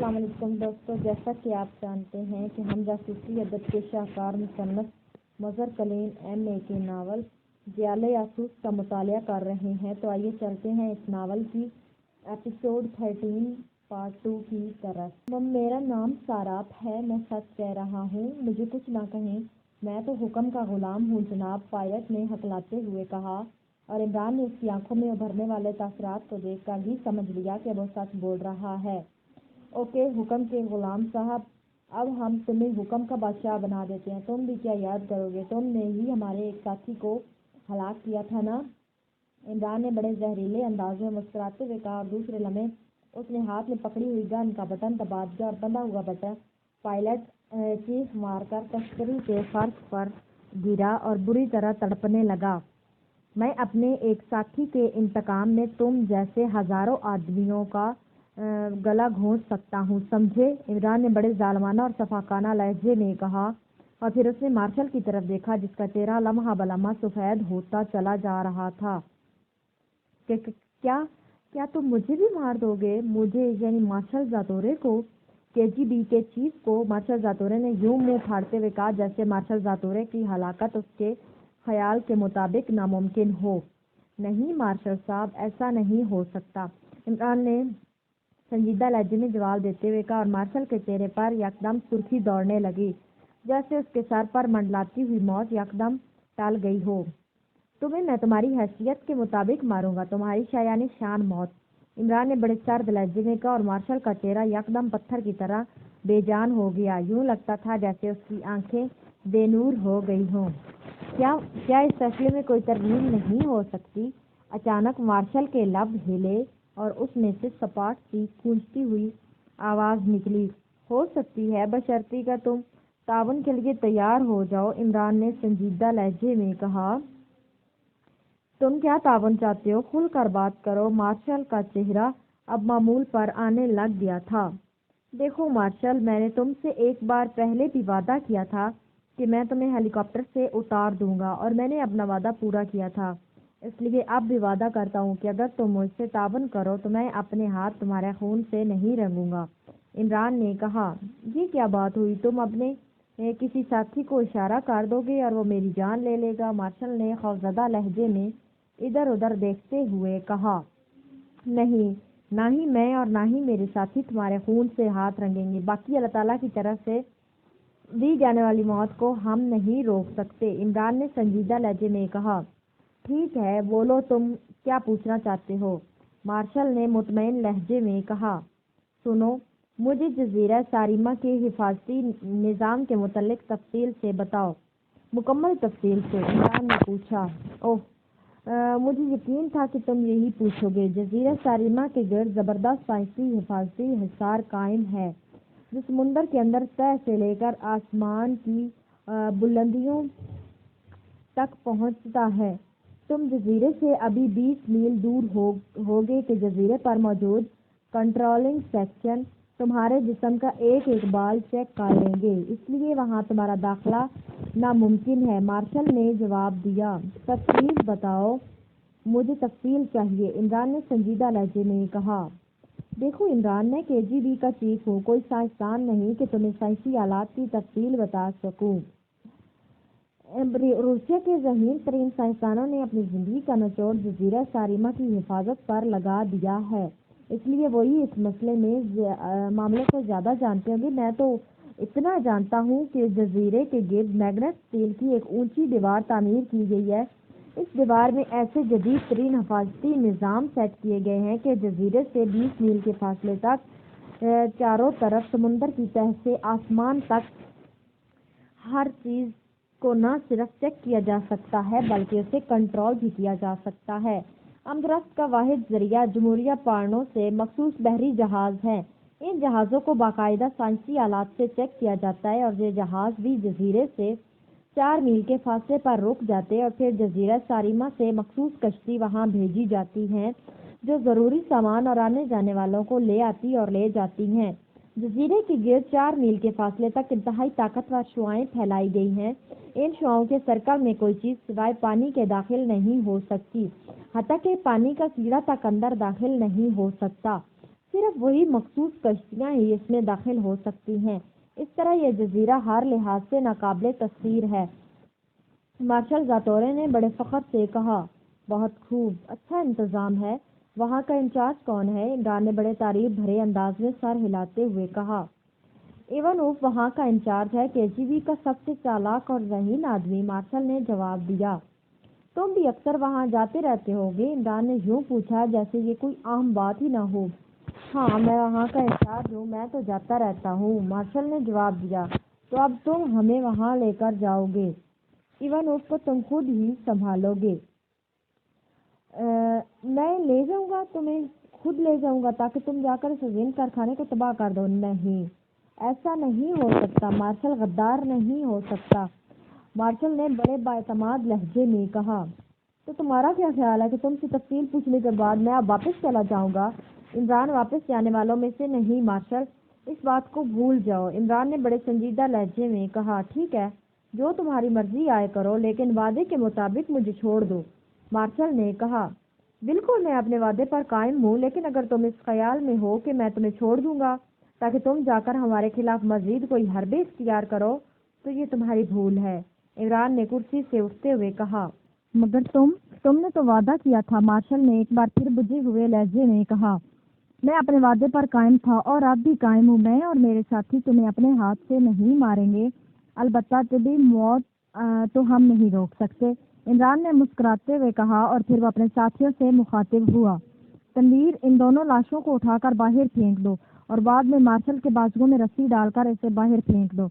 السلام علیکم دوستوں، جیسا کہ آپ جانتے ہیں کہ ہم جاسوسی ادب کے شاہکار مصنف مظہر کلیم M.A کے ناول جعل جاسوس کا مطالعہ کر رہے ہیں۔ تو آئیے چلتے ہیں اس ناول کی ایپیسوڈ 13 پارٹ 2 کی طرف۔ میرا نام ساراپ ہے، میں سچ کہہ رہا ہوں، مجھے کچھ نہ کہیں، میں تو حکم کا غلام ہوں جناب، پائلٹ نے ہکلاتے ہوئے کہا، اور عمران نے اس کی آنکھوں میں ابھرنے والے تاثرات کو دیکھ کر ہی سمجھ لیا کہ وہ سچ بول رہا ہے۔ اوکے حکم کے غلام صاحب، اب ہم تمہیں حکم کا بادشاہ بنا دیتے ہیں، تم بھی کیا یاد کرو گے، تم نے ہی ہمارے ایک ساتھی کو ہلاک کیا تھا نا؟ عمران نے بڑے زہریلے انداز میں مسکراتے ہوئے کہا، اور دوسرے لمحے اس نے ہاتھ میں پکڑی ہوئی گن کا بٹن دبا دیا اور بندھا ہوا بٹن پائلٹ چیخ مار کر تشتری کے فرش پر گرا اور بری طرح تڑپنے لگا۔ میں اپنے ایک ساتھی کے انتقام میں تم جیسے ہزاروں آدمیوں کا گلا گھونٹ سکتا ہوں، سمجھے؟ عمران نے بڑے ظالمانہ اور سفاکانہ لہجے میں کہا، اور پھر اس نے مارشل کی طرف دیکھا جس کا چہرہ لمحہ بلمحہ سفید ہوتا چلا جا رہا تھا۔ کیا تم مجھے بھی مار دو گے؟ مجھے یعنی مارشل زاتورے کو؟ KGB کے چیف کو؟ مارشل زاتورے نے یوں منہ پھاڑتے ہوئے کہا جیسے مارشل زاتورے کی ہلاکت اس کے خیال کے مطابق ناممکن ہو۔ نہیں مارشل صاحب، ایسا نہیں ہو سکتا، عمران نے سنجیدہ لہجے میں جواب دیتے ہوئے کہا، اور مارشل کے چہرے پر یکدم سرخی دوڑنے لگی جیسے اس کے سر پر منڈلاتی ہوئی موت یکدم ٹل گئی ہو۔ تمہیں میں تمہاری حیثیت کے مطابق ماروں گا، تمہاری یعنی شان موت، عمران نے بڑے سرد لہجے میں کہا، اور مارشل کا چہرہ یکدم پتھر کی طرح بے جان ہو گیا، یوں لگتا تھا جیسے اس کی آنکھیں بے نور ہو گئی ہوں۔ کیا اس فیصلے میں کوئی ترمیم نہیں ہو سکتی؟ اچانک مارشل کے لب ہلے اور اس میں سے سپاٹ سی گونجتی ہوئی آواز نکلی، ہو سکتی ہے بشرطیکہ کہ تم تعاون کے لیے تیار ہو جاؤ، عمران نے سنجیدہ لہجے میں کہا۔ تم کیا تعاون چاہتے ہو؟ کھل کر بات کرو۔ مارشل کا چہرہ اب معمول پر آنے لگ گیا تھا۔ دیکھو مارشل، میں نے تم سے ایک بار پہلے بھی وعدہ کیا تھا کہ میں تمہیں ہیلی کاپٹر سے اتار دوں گا، اور میں نے اپنا وعدہ پورا کیا تھا، اس لیے اب بھی وعدہ کرتا ہوں کہ اگر تم مجھ سے تعاون کرو تو میں اپنے ہاتھ تمہارے خون سے نہیں رنگوں گا، عمران نے کہا۔ یہ کیا بات ہوئی؟ تم اپنے کسی ساتھی کو اشارہ کر دو گے اور وہ میری جان لے لے گا؟ مارشل نے خوفزدہ لہجے میں ادھر ادھر دیکھتے ہوئے کہا۔ نہیں، نہ ہی میں اور نہ ہی میرے ساتھی تمہارے خون سے ہاتھ رنگیں گے، باقی اللہ تعالیٰ کی طرف سے دی جانے والی موت کو ہم نہیں روک سکتے، عمران نے سنجیدہ لہجے میں کہا۔ ٹھیک ہے، بولو تم کیا پوچھنا چاہتے ہو؟ مارشل نے مطمئن لہجے میں کہا۔ سنو، مجھے جزیرہ ساریما کے حفاظتی نظام کے متعلق تفصیل سے بتاؤ۔ مکمل تفصیل سے؟ عمران نے پوچھا۔ مجھے یقین تھا کہ تم یہی پوچھو گے۔ جزیرہ ساریما کے گرد زبردست سائنسی حفاظتی حصار قائم ہے جو سمندر کے اندر تہہ سے لے کر آسمان کی بلندیوں تک پہنچتا ہے۔ تم جزیرے سے ابھی 20 میل دور ہوگے کہ جزیرے پر موجود کنٹرولنگ سیکشن تمہارے جسم کا ایک ایک بال چیک کر لیں گے، اس لیے وہاں تمہارا داخلہ ناممکن ہے، مارشل نے جواب دیا۔ تفصیل بتاؤ۔ مجھے تفصیل چاہیے، عمران نے سنجیدہ لہجے میں کہا۔ دیکھو عمران، میں KGB کا چیف ہوں، کوئی سائنسدان نہیں کہ تمہیں سائنسی آلات کی تفصیل بتا سکوں۔ روسیہ کے ذہین ترین سائنسدانوں نے اپنی زندگی کا نچوڑ جزیرہ ساریما کی حفاظت پر لگا دیا ہے، اس لیے وہی اس معاملے کو زیادہ جانتے ہوں گے۔ میں تو اتنا جانتا ہوں کہ جزیرے کے گرد میگنیٹ اسٹیل کی ایک اونچی دیوار تعمیر کی گئی ہے، اس دیوار میں ایسے جدید ترین حفاظتی نظام سیٹ کیے گئے ہیں کہ جزیرے سے 20 میل کے فاصلے تک چاروں طرف سمندر کی تہہ سے آسمان تک ہر چیز کو نہ صرف چیک کیا جا سکتا ہے بلکہ اسے کنٹرول بھی کیا جا سکتا ہے۔ آمد و رفت کا واحد ذریعہ جمہوریہ پارنوں سے مخصوص بحری جہاز ہیں، ان جہازوں کو باقاعدہ سائنسی آلات سے چیک کیا جاتا ہے، اور یہ جہاز بھی جزیرے سے 4 میل کے فاصلے پر رک جاتے اور پھر جزیرہ ساریما سے مخصوص کشتی وہاں بھیجی جاتی ہیں جو ضروری سامان اور آنے جانے والوں کو لے آتی اور لے جاتی ہیں۔ جزیرے کے گرد 4 میل کے فاصلے تک انتہائی طاقتور شعاعیں پھیلائی گئی ہیں، ان شعاعوں کے سرکل میں کوئی چیز سوائے پانی کے داخل نہیں ہو سکتی، حتیٰ کہ پانی کا کیڑا تک اندر داخل نہیں ہو سکتا۔ صرف وہی مخصوص کشتیاں ہی اس میں داخل ہو سکتی ہیں۔ اس طرح یہ جزیرہ ہر لحاظ سے ناقابل تسخیر ہے۔ مارشل زاتورے نے بڑے فخر سے کہا۔ بہت خوب، اچھا انتظام ہے۔ وہاں کا انچارج کون ہے؟ عمران نے بڑے تعریف بھرے انداز میں سر ہلاتے ہوئے کہا۔ ایونوف وہاں کا انچارج ہے، KGB کا سب سے چالاک اور ذہین آدمی، مارشل نے جواب دیا۔ تم بھی اکثر وہاں جاتے رہتے ہوگے؟ عمران نے یوں پوچھا جیسے یہ کوئی عام بات ہی نہ ہو۔ ہاں، میں وہاں کا انچارج ہوں، میں تو جاتا رہتا ہوں، مارشل نے جواب دیا۔ تو اب تم ہمیں وہاں لے کر جاؤ گے؟ ایونوف کو تم خود ہی سنبھالو گے؟ میں لے جاؤں گا، تمہیں خود لے جاؤں گا تاکہ تم جا کر اس عظیم کارخانے کو تباہ کر دو۔ نہیں، ایسا نہیں ہو سکتا، مارشل غدار نہیں ہو سکتا، مارشل نے بڑے بااعتماد لہجے میں کہا۔ تو تمہارا کیا خیال ہے کہ تم سے تفصیل پوچھنے کے بعد میں اب واپس چلا جاؤں گا؟ عمران واپس جانے والوں میں سے نہیں مارشل، اس بات کو بھول جاؤ، عمران نے بڑے سنجیدہ لہجے میں کہا۔ ٹھیک ہے، جو تمہاری مرضی آئے کرو، لیکن وعدے کے مطابق مجھے چھوڑ دو، مارشل نے کہا۔ بالکل، میں اپنے وعدے پر قائم ہوں، لیکن اگر تم اس خیال میں ہو کہ میں تمہیں چھوڑ دوں گا تاکہ تم جا کر ہمارے خلاف مزید کوئی حربے اختیار کرو تو یہ تمہاری بھول ہے، عمران نے کرسی سے اٹھتے ہوئے کہا۔ مگر تم نے تو وعدہ کیا تھا، مارشل نے ایک بار پھر بجھے ہوئے لہجے میں کہا۔ میں اپنے وعدے پر قائم تھا اور اب بھی قائم ہوں، میں اور میرے ساتھی تمہیں اپنے ہاتھ سے نہیں ماریں گے، البتہ طبی موت تو ہم نہیں روک سکتے، عمران نے مسکراتے ہوئے کہا، اور پھر وہ اپنے ساتھیوں سے مخاطب ہوا۔ تنویر، ان دونوں لاشوں کو اٹھا کر باہر پھینک دو اور بعد میں مارشل کے بازوؤں میں رسی ڈال کر اسے باہر پھینک دو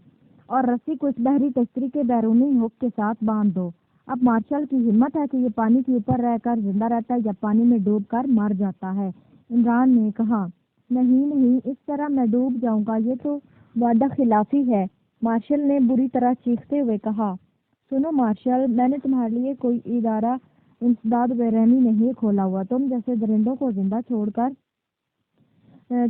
اور رسی کو اس بحری تشتری کے بیرونی ہک کے ساتھ باندھ دو۔ اب مارشل کی ہمت ہے کہ یہ پانی کے اوپر رہ کر زندہ رہتا ہے یا پانی میں ڈوب کر مر جاتا ہے، عمران نے کہا۔ نہیں، اس طرح میں ڈوب جاؤں گا، یہ تو وعدہ خلافی ہے، مارشل نے بری طرح چیختے ہوئے کہا۔ سنو مارشل، میں نے تمہارے لیے کوئی ادارہ انسداد بے رحمی نہیں کھولا ہوا، تم جیسے درندوں کو زندہ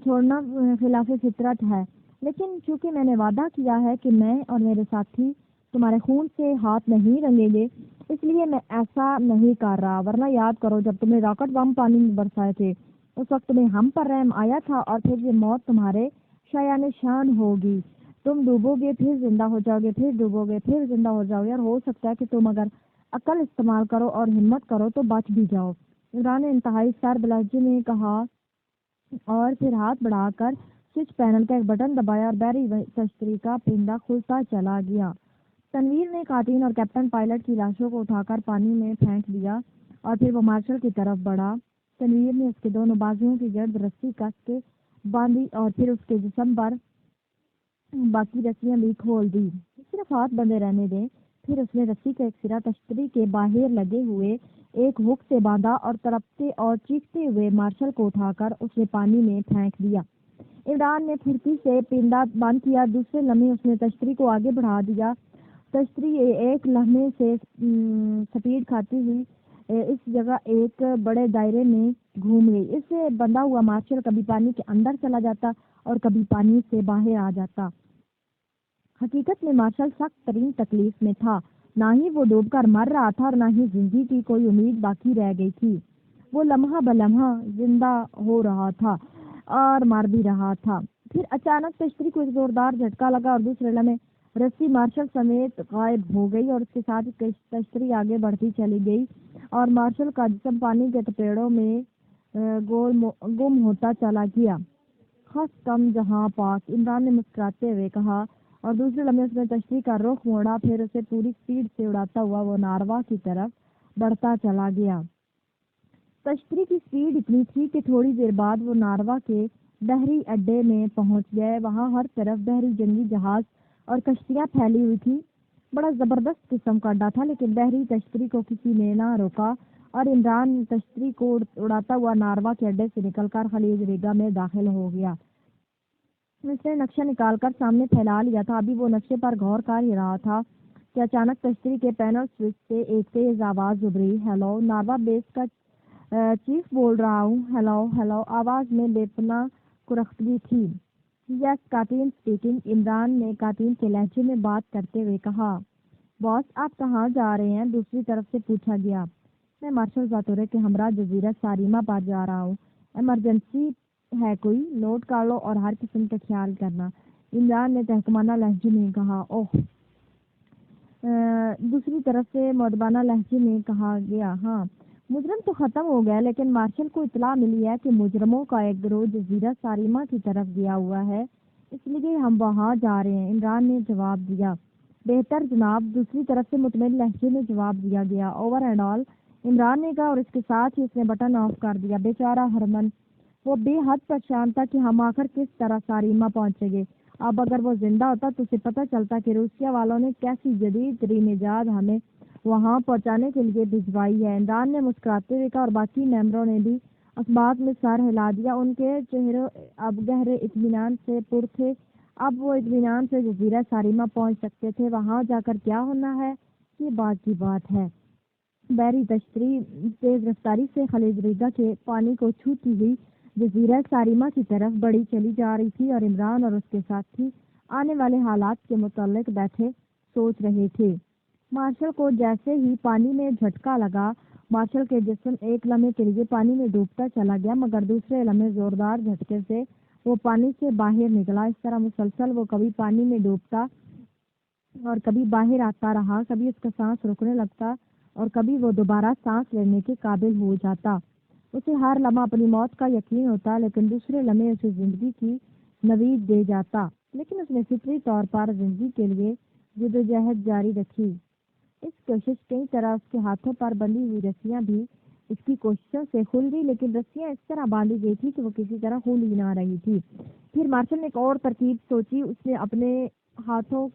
چھوڑنا خلاف فطرت ہے، لیکن چونکہ میں نے وعدہ کیا ہے کہ میں اور میرے ساتھی تمہارے خون سے ہاتھ نہیں رنگیں گے، اس لیے میں ایسا نہیں کر رہا، ورنہ یاد کرو جب تم نے راکٹ بم پانی میں برسائے تھے اس وقت تمہیں ہم پر رحم آیا تھا، اور پھر یہ موت تمہارے شایان شان ہوگی، تم ڈوبو گے پھر زندہ ہو جاؤ گے، پھر ڈوبو گے پھر زندہ ہو جاؤ گے، اور ہو سکتا ہے کہ تم اگر عقل استعمال کرو اور ہمت کرو تو بچ بھی جاؤ، عمران نے انتہائی سرد لہجے میں کہا، اور پھر ہاتھ بڑھا کر سوئچ پینل کا ایک بٹن دبایا اور بحری تشتری کا پرندہ کھلتا چلا گیا۔ تنویر نے قاتین اور کیپٹن پائلٹ کی لاشوں کو اٹھا کر پانی میں پھینک دیا اور پھر وہ مارشل کی طرف بڑھا۔ تنویر نے اس کے دونوں بازوؤں کی گرد رسی کس کے باندھی اور پھر اس کے جسم پر باقی رسیاں بھی کھول دی۔ صرف ہاتھ بندھے رہنے دیں، پھر اس نے رسی کا ایک سرا تشتری کے باہر لگے ہوئے ایک ہک سے باندھا اور تڑپتے اور چیختے ہوئے مارشل کو اٹھا کر اس نے پانی میں پھینک دیا۔ عمران نے پھرتی سے پرندہ بند کیا، دوسرے لمحے اس نے تشتری کو آگے بڑھا دیا، تشتری ایک لمحے سے سپیڈ کھاتی ہوئی اس جگہ ایک بڑے دائرے میں گھوم گئی، اس سے بندھا ہوا مارشل کبھی پانی کے اندر چلا جاتا اور کبھی پانی سے باہر آ جاتا۔ حقیقت میں مارشل سخت ترین تکلیف میں تھا، نہ ہی وہ ڈوب کر مر رہا تھا اور نہ ہی زندگی کی کوئی امید باقی رہ گئی تھی، وہ لمحہ بلمحہ زندہ ہو رہا تھا اور مر بھی رہا تھا۔ پھر اچانک تشتری کو ایک زوردار جھٹکا لگا اور دوسرے لمحے رسی مارشل سمیت غائب ہو گئی اور اس کے ساتھ تشتری آگے بڑھتی چلی گئی اور مارشل کا جسم پانی کے تپیڑوں میں گم ہوتا چلا گیا۔ خس کم جہاں پاک، عمران نے مسکراتے ہوئے کہا، اور دوسرے لمحے اس نے تشتری کا رخ موڑا، پھر اسے پوری سپیڈ سے اڑاتا ہوا وہ ناروا کی طرف بڑھتا چلا گیا۔ تشتری کی سپیڈ اتنی تھی کہ تھوڑی دیر بعد وہ ناروا کے بحری اڈے میں پہنچ گئے، وہاں ہر طرف بحری جنگی جہاز اور کشتیاں پھیلی ہوئی تھی، بڑا زبردست قسم کا اڈا تھا، لیکن بحری تشتری کو کسی نے نہ روکا اور عمران تشتری کو اڑاتا ہوا ناروا کے اڈے سے نکل کر خلیج ریگا میں داخل ہو گیا۔ اس نے نقشہ نکال کر سامنے پھیلا لیا تھا، ابھی وہ نقشے پر غور کر ہی رہا تھا کہ اچانک تشتری کے پینل سوئچ سے ایک تیز آواز ابھری، ہیلو، ناروا بیس کا چیف بول رہا ہوں، ہیلو، آواز میں بے پناہ کرختگی تھی۔ یس کاٹین اسپیکنگ، عمران نے کاٹین کے لہجے میں بات کرتے ہوئے کہا۔ باس، آپ کہاں جا رہے ہیں؟ دوسری طرف سے پوچھا گیا۔ میں مارشل زاتورے کے ہمراہ جزیرہ ساریما پر جا رہا ہوں، ایمرجنسی ہے کوئی نوٹ کر لو اور ہر قسم کا خیال کرنا۔ عمران نے تحکمانہ لہجے میں کہا۔ اوہ! دوسری طرف سے مؤدبانہ لہجے میں کہا گیا، ہاں مجرم تو ختم ہو گیا، لیکن مارشل کو اطلاع ملی ہے کہ مجرموں کا ایک گروہ جزیرہ ساریما کی طرف گیا ہوا ہے، اس لیے ہم وہاں جا رہے ہیں۔ عمران نے جواب دیا، بہتر جناب۔ دوسری طرف سے مطمئن لہجے میں جواب دیا گیا، اوور اینڈ آل۔ عمران نے کہا اور اس کے ساتھ ہی اس نے بٹن آف کر دیا۔ بیچارہ ہرمن، وہ بے حد پریشان تھا کہ ہم آخر کس طرح ساریما پہنچیں گے۔ اب اگر وہ زندہ ہوتا تو اسے پتہ چلتا کہ روسیہ والوں نے کیسی جدید ترین ایجاد ہمیں وہاں پہنچانے کے لیے بھجوائی ہے۔ عمران نے مسکراتے ہوئے کہا اور باقی ممبروں نے بھی اس بات میں سر ہلا دیا۔ ان کے چہرے اب گہرے اطمینان سے پر تھے۔ اب وہ اطمینان سے جزیرہ ساریما پہنچ سکتے تھے۔ وہاں جا کر کیا ہونا ہے یہ بات کی بات ہے۔ بحری تشتری تیز رفتاری سے خلیج ریگا کے پانی کو چھوتی ہوئی جزیرہ ساریما کی طرف بڑھی چلی جا رہی تھی اور عمران اور اس کے ساتھی آنے والے حالات کے متعلق بیٹھے سوچ رہے تھے۔ مارشل کو جیسے ہی پانی میں جھٹکا لگا، مارشل کے جسم ایک لمحے کے لیے پانی میں ڈوبتا چلا گیا، مگر دوسرے لمحے زوردار جھٹکے سے وہ پانی سے باہر نکلا۔ اس طرح مسلسل وہ کبھی پانی میں ڈوبتا اور کبھی باہر آتا رہا، کبھی اس کا سانس رکنے لگتا اور کبھی وہ دوبارہ سانس لینے کے قابل ہو جاتا۔ اسے ہر لمحہ اپنی موت کا یقین ہوتا، لیکن دوسرے لمحے اسے زندگی کی نوید دے جاتا۔ لیکن اس نے فطری طور پر زندگی کے لیے جدوجہد جاری رکھی۔ اس کوشش کئی طرح اس کے ہاتھوں پر بندھی ہوئی رسیاں بھی اس کی کوششوں سے کھل گئی، لیکن رسیاں اس طرح باندھی گئی تھی کہ وہ کسی طرح کھل ہی نہ رہی تھی۔ پھر مارشل نے ایک اور ترکیب سوچی۔ اس نے اپنے ہاتھوں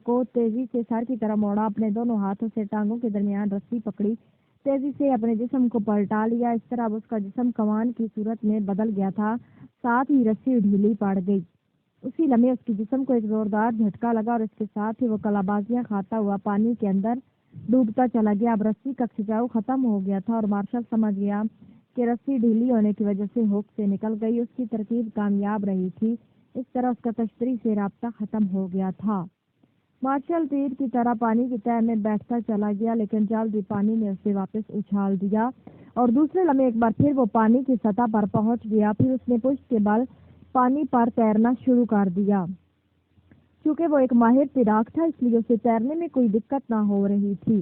کو تیزی سے سر کی طرف موڑا، اپنے دونوں ہاتھوں سے ٹانگوں کے درمیان رسی پکڑی، تیزی سے اپنے جسم کو پلٹا لیا۔ اس طرح اس کا جسم کمان کی صورت میں بدل گیا تھا، ساتھ ہی رسی ڈھیلی پڑ گئی۔ اسی لمحے اس کے جسم کو ایک زوردار جھٹکا لگا اور اس کے ساتھ ہی وہ کلابازیاں کھاتا ہوا پانی کے اندر ڈوبتا چلا گیا۔ اب رسی کا کھچاؤ ختم ہو گیا تھا اور مارشل سمجھ گیا کہ رسی ڈھیلی ہونے کی وجہ سے ہک سے نکل گئی۔ اس کی ترکیب کامیاب رہی تھی۔ اس طرح اس کا تشتری سے رابطہ ختم ہو گیا تھا۔ مارشل تیر کی طرح پانی کی تہہ میں بیٹھتا چلا گیا، لیکن جلد ہی پانی نے اسے واپس اچھال دیا اور دوسرے لمحے ایک بار پھر وہ پانی کی سطح پر پہنچ گیا۔ پھر اس نے پشت کے بل پانی پر تیرنا شروع کر دیا۔ چونکہ وہ ایک ماہر تیراک تھا، اس لیے اسے تیرنے میں کوئی دقت نہ ہو رہی تھی۔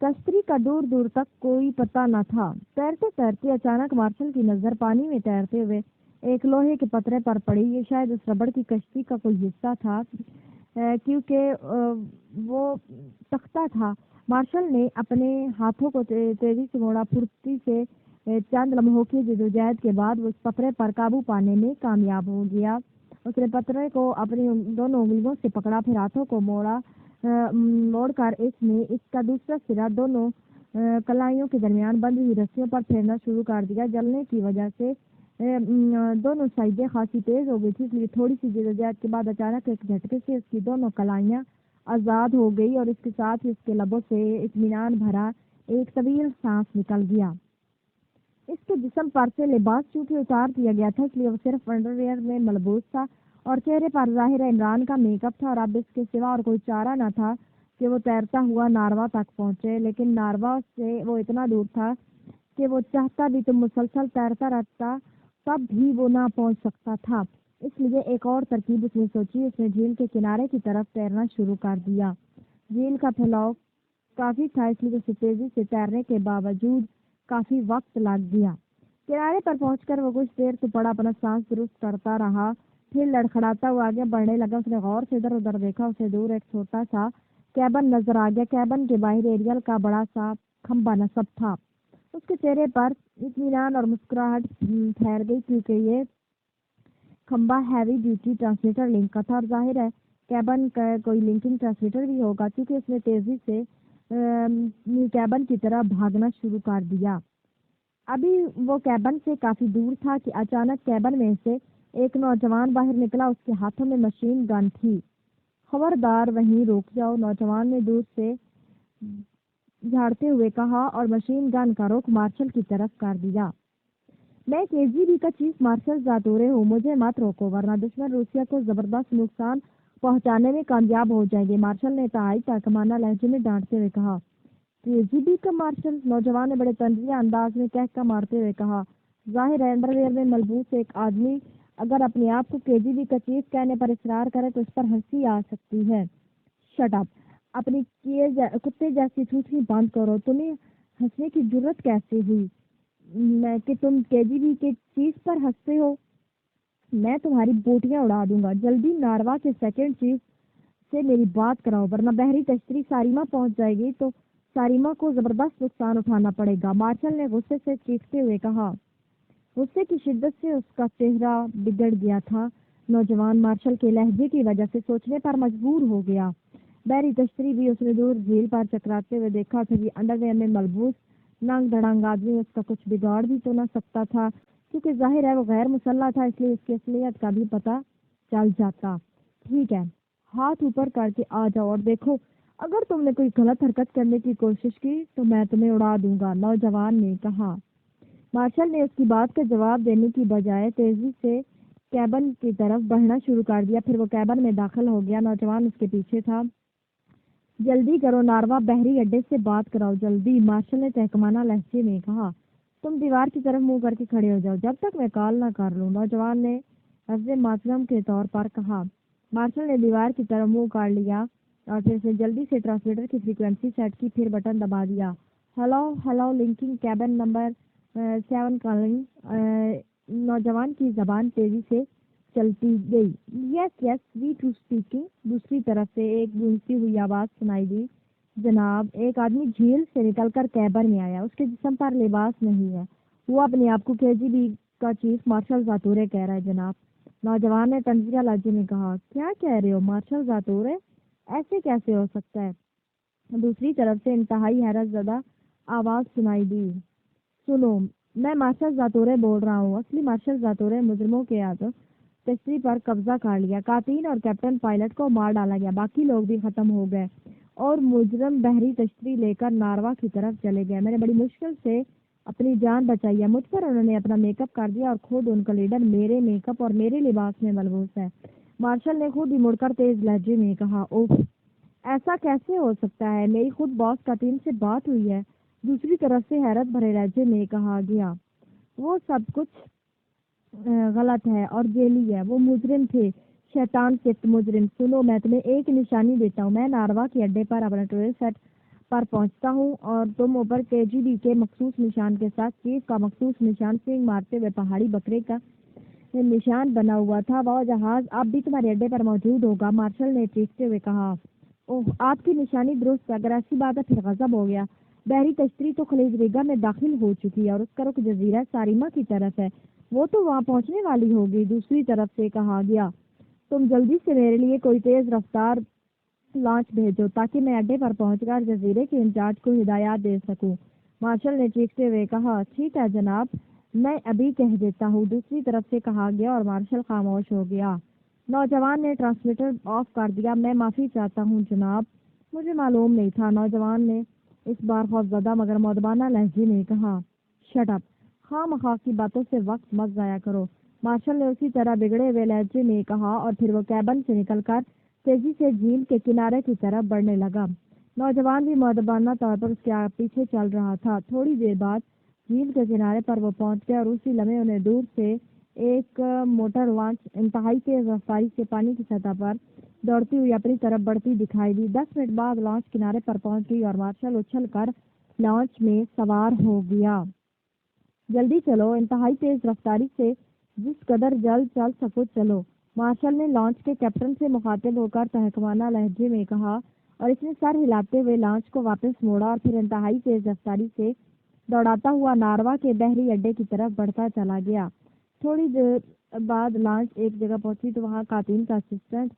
کشتی کا دور دور تک کوئی پتہ نہ تھا۔ تیرتے تیرتے اچانک مارشل کی نظر پانی میں تیرتے ہوئے ایک لوہے کے پترے پر پڑی۔ یہ شاید اس ربڑ کی کشتی کا کوئی حصہ تھا، کیونکہ وہ تختہ تھا۔ مارشل نے اپنے ہاتھوں کو تیزی سے موڑا۔ پھرتی سے چند لمحوں کی جدوجہد کے بعد وہ اس پترے پر قابو پانے میں کامیاب ہو گیا۔ اس نے پترے کو اپنی دونوں انگلیوں سے پکڑا، پھر ہاتھوں کو موڑ کر اس نے اس کا دوسرا سرا دونوں کلائیوں کے درمیان بندھی ہوئی رسیوں پر پھیرنا شروع کر دیا۔ جلنے کی وجہ سے دونوں سائڈیں خاصی تیز ہو گئی تھی، اس لیے تھوڑی سی جدوجہد کے بعد اچانک ایک جھٹکے سے اس کی دونوں کلائیاں آزاد ہو گئی اور اس کے ساتھ ہی اس کے لبوں سے اطمینان بھرا ایک طویل سانس نکل گیا۔ اس کے جسم پر سے لباس چونکہ اتار دیا گیا تھا، اس لیے وہ صرف انڈر ویئر میں ملبوس تھا اور چہرے پر ظاہر عمران کا میک اپ تھا، اور اب اس کے سوا اور کوئی چارہ نہ تھا کہ وہ تیرتا ہوا ناروا تک پہنچے۔ لیکن ناروا سے وہ اتنا دور تھا کہ وہ چاہتا بھی تو مسلسل تیرتا رہتا، تب بھی وہ نہ پہنچ سکتا تھا۔ اس لیے ایک اور ترکیب اس نے سوچی۔ اس نے جھیل کے کنارے کی طرف تیرنا شروع کر دیا۔ جھیل کا پھیلاؤ کافی تھا، اس لیے اسے تیزی سے تیرنے کے باوجود کافی وقت لگ گیا۔ کنارے پر پہنچ کر وہ کچھ دیر تو پڑا، اپنا سانس درست کرتا رہا، پھر لڑکھڑاتا ہوا آگے بڑھنے لگا۔ اس نے غور سے ادھر ادھر دیکھا، اسے دور ایک چھوٹا سا کیبن نظر آ گیا۔ کیبن کے باہر ایریل کا بڑا سا کھمبا نصب تھا۔ اس کے چہرے پر اطمینان اور مسکراہٹ ٹھہر گئی، کیونکہ یہ کھمبا ہیوی ڈیوٹی ٹرانسمیٹر لنک کا تھا، اور ظاہر ہے کیبن کا کوئی لنکنگ ٹرانسمیٹر بھی ہوگا، کیونکہ اس نے تیزی سے کیبن کی طرف بھاگنا شروع کر دیا۔ ابھی وہ کیبن سے کافی دور تھا کہ اچانک کیبن میں سے ایک نوجوان باہر نکلا۔ اس کے ہاتھوں میں مشین گن تھی۔ خبردار وہیں رک جاؤ، نوجوان نے دور سے جھاڑتے ہوئے کہا اور مشین گن کا رخ مارشل کی طرف کر دیا۔ میں KGB کا چیف مارشل زاتورے ہوں، مجھے مت روکو ورنہ دشمن روسیہ کو زبردست نقصان پہنچانے میں کامیاب ہو جائیں گے، مارشل نے انتہائی تحکمانہ لہجے میں ڈانٹتے ہوئے کہا۔ KGB کا مارشل، نوجوان نے بڑے طنزیہ انداز میں کہکا مارتے ہوئے کہا۔ ظاہر ہے انڈرویئر میں ملبوس ایک آدمی اگر اپنے آپ کو KGB کا چیف کہنے پر اصرار کرے تو اس پر ہنسی آ سکتی ہے۔ شٹ اپ، اپنی کتے جیسی تھوتھی بند کرو۔ تمہیں ہنسنے کی جرت کیسے ہوئی میں کہ تم KGB کے چیف پر ہنستے ہو؟ میں تمہاری بوٹیاں اڑا دوں گا۔ جلدی ناروا کے سیکنڈ چیف سے میری بات کراؤ ورنہ بحری تشتری ساریما پہنچ جائے گی تو ساریما کو زبردست نقصان اٹھانا پڑے گا۔ مارشل نے غصے سے چیختے ہوئے کہا۔ غصے کی شدت سے اس کا چہرہ بگڑ گیا تھا۔ نوجوان مارشل کے لہجے کی وجہ سے سوچنے پر مجبور ہو گیا۔ بحری تشتری بھی اس نے دور جھیل پر چکراتے ہوئے دیکھا تھا کہ انڈرویئر میں ملبوس ننگ دھڑنگ آدمی اس کا کچھ بگاڑ بھی تو نہ سکتا تھا، کیونکہ ظاہر ہے وہ غیر مسلح تھا، اس لیے اس کی اصلیت کا بھی پتہ چل جاتا۔ ٹھیک ہے، ہاتھ اوپر کر کے آ جاؤ اور دیکھو، اگر تم نے کوئی غلط حرکت کرنے کی کوشش کی تو میں تمہیں اڑا دوں گا، نوجوان نے کہا۔ مارشل نے اس کی بات کا جواب دینے کی بجائے تیزی سے کیبن کی طرف بڑھنا شروع کر دیا۔ پھر وہ کیبن میں داخل ہو گیا۔ نوجوان اس کے پیچھے تھا۔ جلدی کرو ناروا بحری اڈے سے بات کراؤ، جلدی، مارشل نے تحکمانہ لہجے میں کہا۔ تم دیوار کی طرف منہ کر کے کھڑے ہو جاؤ جب تک میں کال نہ کر لوں، نوجوان نے لفظ معصوم کے طور پر کہا۔ مارشل نے دیوار کی طرف منہ کر لیا اور پھر سے جلدی سے ٹرانسمیٹر کی فریکوینسی سیٹ کی، پھر بٹن دبا دیا۔ Hello hello, linking cabin number 7 calling. نوجوان کی زبان تیزی سے چلتی گئی۔ یس یس، وی ٹو اسپیکنگ۔ دوسری طرف سے ایک گونجتی ہوئی آواز سنائی دی۔ جناب، ایک آدمی جھیل سے نکل کر کیبن میں آیا، اس کے جسم پر لباس نہیں ہے، وہ اپنے آپ کو KGB کا چیف مارشل زاتورے کہہ رہا ہے جناب، نوجوان نے طنزیہ لہجے میں کہا۔ کیا کہہ رہے ہو مارشل زاتورے؟ ایسے کیسے ہو سکتا ہے؟ دوسری طرف سے انتہائی حیرت زدہ آواز سنائی دی۔ سنو، میں مارشل زاتورے بول رہا ہوں۔ اصلی مارشل زاتورے مجرموں کے ہاتھوں تشتری پر قبضہ کر لیا، قاتل اور کیپٹن پائلٹ کو مار ڈالا گیا، باقی لوگ بھی ختم ہو گئے اور مجرم بحری تشتری لے کر ناروا کی طرف چلے گئے۔ میں نے بڑی مشکل سے اپنی جان بچائی ہے، مجھ پر انہوں نے اپنا میک اپ کر دیا اور خود ان کا لیڈر میرے میک اپ اور میرے لباس میں ملبوس ہے، مارشل نے خود ہی مڑ کر تیز لہجے میں کہا۔ اوف، ایسا کیسے ہو سکتا ہے؟ میری خود باس قاتل سے بات ہوئی ہے، دوسری طرف سے حیرت بھرے لہجے میں کہا گیا۔ وہ سب کچھ غلط ہے اور جیلی ہے، وہ مجرم تھے، شیطان سفت مجرم۔ سنو، میں تمہیں ایک نشانی دیتا ہوں، میں ناروا کے اڈے پر اپنا ٹویل سیٹ پر پہنچتا ہوں اور تم اوپر KGB کے مخصوص نشان کے ساتھ چیف کا مخصوص نشان سینگ مارتے ہوئے پہاڑی بکرے کا نشان بنا ہوا تھا، وہ جہاز اب بھی تمہارے اڈے پر موجود ہوگا، مارشل نے چیختے ہوئے کہا۔ اوہ، آپ کی نشانی درست ہے، اگر ایسی بات ہے پھر غضب ہو گیا۔ بحری تشتری تو خلیج ریگا میں داخل ہو چکی ہے اور اس کا رخ جزیرہ ساریما کی طرف ہے، وہ تو وہاں پہنچنے والی ہوگی، دوسری طرف سے کہا گیا۔ تم جلدی سے میرے لیے کوئی تیز رفتار لانچ بھیجو تاکہ میں اڈے پر پہنچ کر جزیرے کے انچارج کو ہدایات دے سکوں، مارشل نے چیختے ہوئے کہا۔ ٹھیک ہے جناب، میں ابھی کہہ دیتا ہوں، دوسری طرف سے کہا گیا اور مارشل خاموش ہو گیا۔ نوجوان نے ٹرانسمیٹر آف کر دیا۔ میں معافی چاہتا ہوں جناب، مجھے معلوم نہیں تھا، نوجوان نے اس بار خوفزدہ مگر مؤدبانہ لہجے میں کہا۔ شٹ اپ، خواہ مخواہ کی باتوں سے وقت مت ضائع کرو، مارشل نے اسی طرح بگڑے ہوئے لہجے میں کہا اور پھر وہ کیبن سے نکل کر تیزی سے جھیل کے کنارے کی طرف بڑھنے لگا۔ نوجوان بھی مؤدبانہ طور پر اس کے پیچھے چل رہا تھا۔ تھوڑی دیر بعد جھیل کے کنارے پر وہ پہنچ گیا اور اسی لمحے انہیں دور سے ایک موٹر لانچ انتہائی تیز رفتاری سے پانی کی سطح پر دوڑتی ہوئی اپنی طرف بڑھتی دکھائی دی۔ 10 منٹ بعد لانچ کنارے پر پہنچ گئی اور مارشل اچھل کر لانچ میں سوار ہو گیا۔ جلدی چلو، انتہائی تیز رفتاری سے جس قدر جلد چل سکو چلو، مارشل نے لانچ کے کیپٹن سے مخاطب ہو کر تحکمانہ لہجے میں کہا اور اس نے سر ہلاتے ہوئے لانچ کو واپس موڑا اور پھر انتہائی تیز رفتاری سے دوڑاتا ہوا ناروا کے بحری اڈے کی طرف بڑھتا چلا گیا۔ تھوڑی دیر بعد لانچ ایک جگہ پہنچی تو وہاں قاتل کا اسسٹنٹ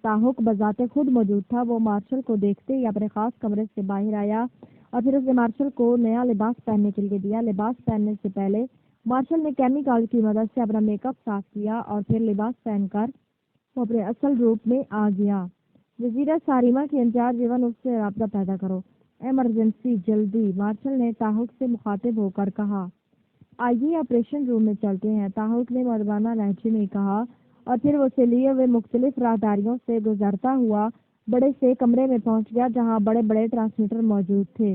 تاحق بذات خود موجود تھا۔ وہ مارشل کو دیکھتے ہی اپنے خاص کمرے سے باہر آیا اور پھر اس نے مارشل کو نیا لباس پہننے کے لیے دیا۔ لباس پہننے سے پہلے مارشل نے کیمیکل کی مدد سے اپنا میک اپ صاف کیا اور پھر لباس پہن کر وہ اپنے اصل روپ میں آ گیا۔ جزیرہ ساریما کی انچارج ایون اس سے رابطہ پیدا کرو، ایمرجنسی، جلدی، مارشل نے تاحق سے مخاطب ہو کر کہا۔ آئیے آپریشن روم میں چلتے ہیں، تاحق نے مؤدبانہ لہجے میں کہا اور پھر وہ اسے لیے ہوئے مختلف راہداریوں سے گزرتا ہوا بڑے سے کمرے میں پہنچ گیا جہاں بڑے بڑے ٹرانسمیٹر موجود تھے۔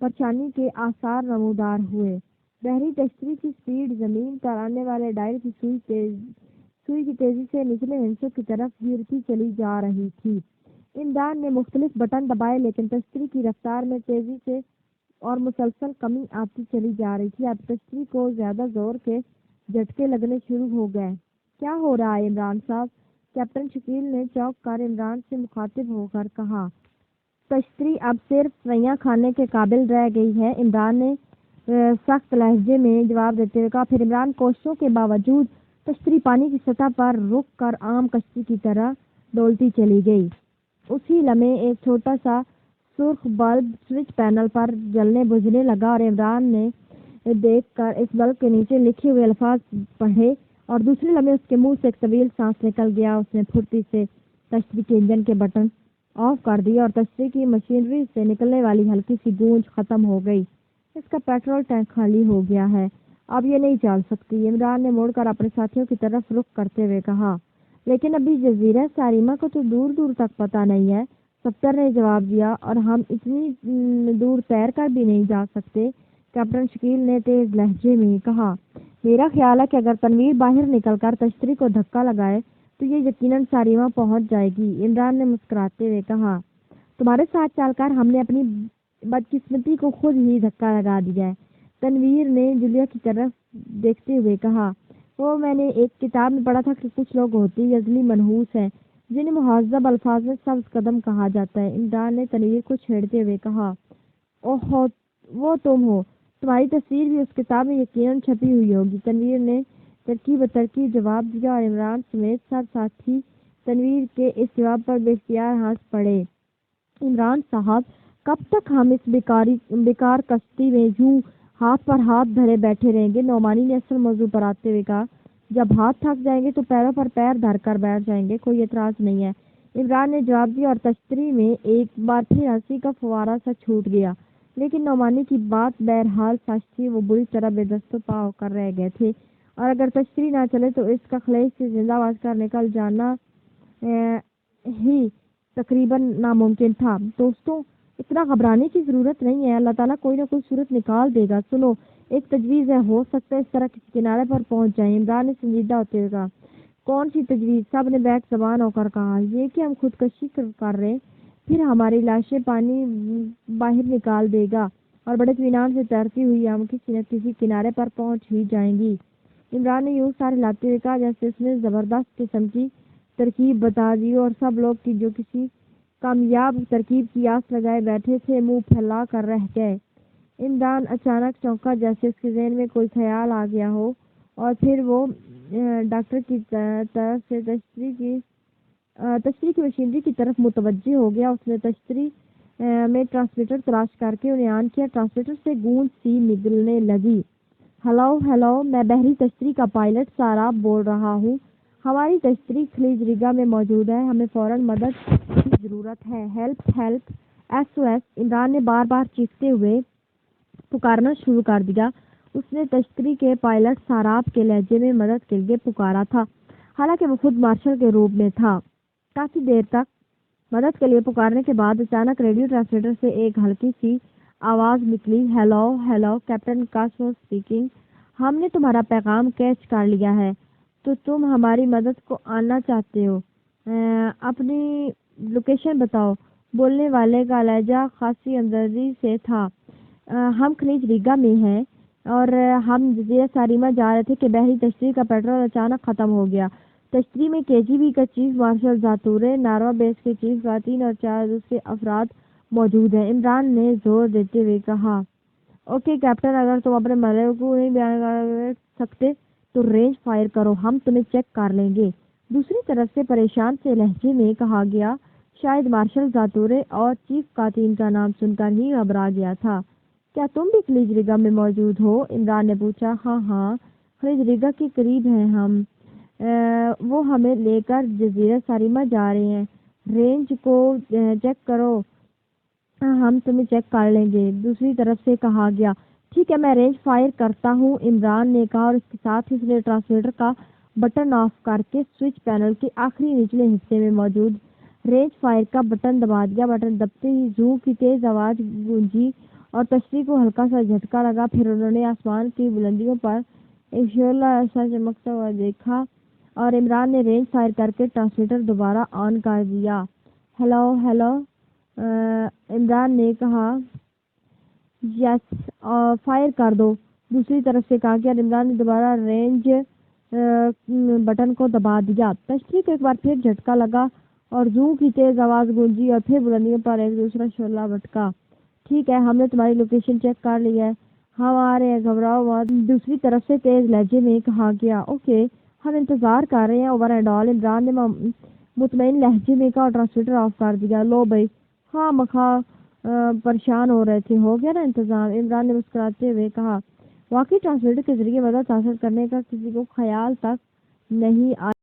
پریشانی کے آثار نمودار ہوئے۔ بحری تشتری کی سپیڈ زمین پر آنے والے ڈائل کی سوئی کی تیزی سے نچلے ہندسوں کی طرف گرتی چلی جا رہی تھی۔ عمران نے مختلف بٹن دبائے لیکن تشتری کی رفتار میں تیزی سے اور مسلسل کمی آتی چلی جا رہی تھی۔ اب تشتری کو زیادہ زور کے جھٹکے لگنے شروع ہو گئے۔ کیا ہو رہا ہے عمران صاحب؟ کیپٹن شکیل نے چونک کر عمران سے مخاطب ہو کر کہا۔ تشتری اب صرف سوئیاں کھانے کے قابل رہ گئی ہے، عمران نے سخت لہجے میں جواب دیتے ہوئے کہا۔ پھر عمران کوششوں کے باوجود تشتری پانی کی سطح پر رک کر عام کشتی کی طرح ڈولتی چلی گئی۔ اسی لمحے ایک چھوٹا سا سرخ بلب سوئچ پینل پر جلنے بجھنے لگا اور عمران نے دیکھ کر اس بلب کے نیچے لکھے ہوئے الفاظ پڑھے اور دوسرے لمحے اس کے منہ سے ایک طویل سانس نکل گیا۔ اس نے پھرتی سے تشتری کے انجن کے بٹن آف کر دیے اور تشتری کی مشینری سے نکلنے والی ہلکی سی گونج ختم ہو گئی۔ اس کا پیٹرول ٹینک خالی ہو گیا ہے، اب یہ نہیں چل سکتی، عمران نے مڑ کر اپنے ساتھیوں کی طرف رخ کرتے ہوئے کہا۔ لیکن ابھی جزیرہ ساریما کو تو دور دور تک پتہ نہیں ہے، سپتر نے جواب دیا، اور ہم اتنی دور تیر کر بھی نہیں جا سکتے، کیپٹن شکیل نے تیز لہجے میں کہا۔ میرا خیال ہے کہ اگر تنویر باہر نکل کر تشتری کو دھکا لگائے تو یہ یقیناً ساریما پہنچ جائے گی، عمران نے مسکراتے ہوئے کہا۔ تمہارے ساتھ چل کر ہم نے اپنی بدقسمتی کو خود ہی دھکا لگا دیا ہے، تنویر نے جولیا کی طرف دیکھتے ہوئے کہا۔ وہ میں نے ایک کتاب میں پڑھا تھا کہ کچھ لوگ ہوتے ہی ازلی منحوس ہیں جنہیں مہذب الفاظ میں سبز قدم کہا جاتا ہے، عمران نے تنویر کو چھیڑتے ہوئے کہا۔ اوہ وہ تم ہو، تمہاری تصویر بھی اس کتاب میں یقیناً چھپی ہوئی ہوگی، تنویر نے ترکیب جواب دیا اور عمران سمیت سب ساتھی تنویر کے اس جواب پر بے اختیار ہنس پڑے۔ عمران صاحب، کب تک ہم اس بیکار کشتی میں یوں ہاتھ پر ہاتھ دھرے بیٹھے رہیں گے؟ نعمانی نے اصل موضوع پر آتے ہوئے کہا۔ جب ہاتھ تھک جائیں گے تو پیروں پر پیر دھر کر بیٹھ جائیں گے، کوئی اعتراض نہیں ہے، عمران نے جواب دیا اور تشتری میں ایک بار پھر ہنسی کا فوارہ سا چھوٹ گیا۔ لیکن نعمانی کی بات بہرحال سچ تھی، وہ بری طرح بے دست و پا ہو کر رہ گئے تھے اور اگر تشتری نہ چلے تو اس کا خلیج سے زندہ بچ کر نکل جانا ہی تقریباً ناممکن تھا۔ دوستوں، اتنا گھبرانے کی ضرورت نہیں ہے، اللہ تعالیٰ کوئی نہ کوئی صورت نکال دے گا۔ سنو، ایک تجویز ہے، ہو سکتا ہے اس طرح کسی کنارے پر پہنچ جائیں، عمران نے سنجیدہ ہوتے ہوئے کہا۔ کون سی تجویز؟ سب نے بیک زبان ہو کر کہا۔ یہ کہ ہم خودکشی کر رہے، پھر ہماری لاشیں پانی باہر نکال دے گا اور بڑے اطمینان سے تیرتی ہوئی ہم کسی نہ کسی کنارے پر پہنچ ہی جائیں گی، عمران نے یوں سر ہلاتے ہوئے کہا جیسے اس نے زبردست قسم کی ترکیب بتا دی اور سب لوگ کی جو کسی کامیاب ترکیب کی آس لگائے بیٹھے تھے منہ پھیلا کر رہ گئے۔ عمران اچانک چونکا جیسے اس کے ذہن میں کوئی خیال آ گیا ہو اور پھر وہ ڈاکٹر کی طرف سے تشتری کی مشینری کی طرف متوجہ ہو گیا۔ اس نے تشتری میں ٹرانسمیٹر تلاش کر کے انہیں آن کیا، ٹرانسمیٹر سے گونج سی نکلنے لگی۔ ہلو، میں بحری تشتری کا پائلٹ ساراب بول رہا ہوں، ہماری تشتری خلیج ریگا میں موجود ہے، ہمیں فوراً مدد کی ضرورت ہے، ہیلپ، SOS، عمران نے بار بار چیختے ہوئے پکارنا شروع کر دیا۔ اس نے تشتری کے پائلٹ ساراب کے لہجے میں مدد کے لیے پکارا تھا، حالانکہ وہ خود مارشل کے روپ میں تھا۔ کافی دیر تک مدد کے لیے پکارنے کے بعد اچانک ریڈیو ٹرانسمیٹر سے ایک ہلکی سی آواز نکلی۔ ہیلو، کیپٹن کاسمو اسپیکنگ، ہم نے تمہارا پیغام کیچ کر لیا ہے، تو تم ہماری مدد کو آنا چاہتے ہو؟ اپنی لوکیشن بتاؤ، بولنے والے کا لہجہ خاصی ہمدردی سے تھا۔ ہم خلیج ریگا میں ہیں اور ہم جزیرہ ساریما جا رہے تھے کہ بحری تشتری کا پیٹرول اچانک ختم ہو گیا۔ تشتری میں KGB کا چیف مارشل زاتورے، ناروا بیس کے چیف خواتین اور 4 دوسرے افراد موجود ہیں، عمران نے زور دیتے ہوئے کہا۔ اوکے کیپٹن، اگر تم اپنے مرے کو نہیں بیان کر سکتے تو رینج فائر کرو، ہم تمہیں چیک کر لیں گے، دوسری طرف سے پریشان سے لہجے میں کہا گیا۔ شاید مارشل زاتورے اور چیف قاتین کا نام سن کر ہی گھبرا گیا تھا۔ کیا تم بھی خلیج ریگا میں موجود ہو؟ عمران نے پوچھا۔ ہاں، خلیج ریگا کے قریب ہیں ہم، وہ ہمیں لے کر جزیرہ ساریما جا رہے ہیں، رینج کو چیک کرو، ہم تمہیں چیک کر لیں گے، دوسری طرف سے کہا گیا۔ ٹھیک ہے، میں رینج فائر کرتا ہوں، عمران نے کہا اور اس کے ساتھ ہی اس نے ٹرانسمیٹر کا بٹن آف کر کے سوئچ پینل کے آخری نچلے حصے میں موجود رینج فائر کا بٹن دبا دیا۔ بٹن دبتے ہی زوں کی تیز آواز گونجی اور تشریح کو ہلکا سا جھٹکا لگا۔ پھر انہوں نے آسمان کی بلندیوں پر ایک شعلہ ایسا چمکتا ہوا دیکھا اور عمران نے رینج فائر کر کے ٹرانسمیٹر دوبارہ آن کر دیا۔ ہیلو ہیلو عمران نے کہا۔ یس فائر کر دو، دوسری طرف سے کہا گیا۔ عمران نے دوبارہ رینج بٹن کو دبا دیا۔ تشریح کو ایک بار پھر جھٹکا لگا اور زوں کی تیز آواز گونجی اور پھر بلندیوں پر ایک دوسرا شعلہ بھٹکا۔ ٹھیک ہے، ہم نے تمہاری لوکیشن چیک کر لی ہے، ہم آ رہے ہیں، گھبراؤ مت، دوسری طرف سے تیز لہجے میں کہا گیا۔ اوکے، ہم انتظار کر رہے ہیں، اوور اینڈ آل۔ عمران نے مطمئن لہجے میں کہا اور ٹرانسمیٹر آف کر دیا۔ لو بھائی، ہاں مخواہ پریشان ہو رہے تھے، ہو گیا نا انتظام؟ عمران نے مسکراتے ہوئے کہا۔ واقعی ٹرانسمیٹر کے ذریعے مدد حاصل کرنے کا کسی کو خیال تک نہیں آیا۔